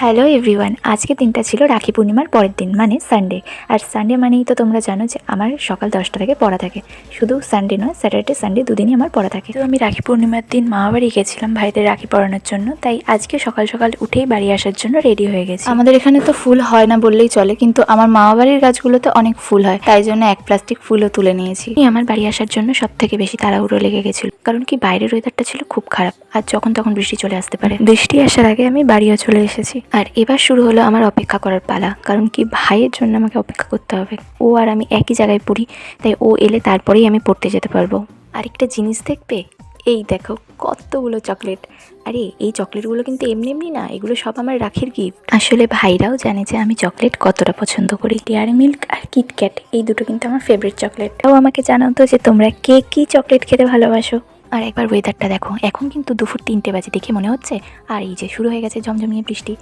Hello everyone, আজকে দিনটা ছিল রাখি পূর্ণিমার পরের দিন, মানে সানডে। আর সানডে মানেই তো তোমরা জানো যে আমার সকাল 10টা থেকে পড়া থাকে। শুধু সানডে নয়, স্যাটারডে সানডে দুদিনই আমার পড়া থাকে। তো আমি রাখি পূর্ণিমার দিন মামাবাড়ি গেছিলাম ভাইদের রাখি পরানোর জন্য, তাই আজকে সকাল সকাল উঠেই বাড়ি আসার জন্য রেডি হয়ে গেছি। আমাদের এখানে তো ফুল হয় না বললেই চলে, কিন্তু আমার মামাবাড়ির গাছগুলোতে অনেক ফুল হয়, তাই জন্য এক প্লাস্টিক ফুলও তুলে নিয়েছি। আমার বাড়ি আসার জন্য সব থেকে বেশি তাড়াহুড়ো লেগে গেছিল, কারণ কি বাইরের ওয়েদারটা ছিল খুব খারাপ, আর যখন তখন বৃষ্টি চলে আসতে পারে। বৃষ্টি আসার আগে আমি বাড়িও চলে এসেছি। আর এবার শুরু হলো আমার অপেক্ষা করার পালা, কারণ কি ভাইয়ের জন্য আমাকে অপেক্ষা করতে হবে। ও আর আমি একই জায়গায় পড়ি, তাই ও এলে তারপরেই আমি পড়তে যেতে পারবো। আরেকটা জিনিস দেখবে, এই দেখো কতগুলো চকলেট। আরে এই চকলেটগুলো কিন্তু এমনি এমনি না, এগুলো সব আমার রাখির গিফট। আসলে ভাইরাও জানে যে আমি চকলেট কতটা পছন্দ করি। ডেয়ারি মিল্ক আর কিটক্যাট, এই দুটো কিন্তু আমার ফেভারিট চকলেট। তাও আমাকে জানাও তো যে তোমরা কে কি চকলেট খেতে ভালোবাসো। আর একবার ওয়েদারটা দেখো, এখন কিন্তু দুপুর 3টে বাজে, দেখে মনে হচ্ছে আর এই যে শুরু হয়ে গেছে ঝমঝমিয়ে বৃষ্টি।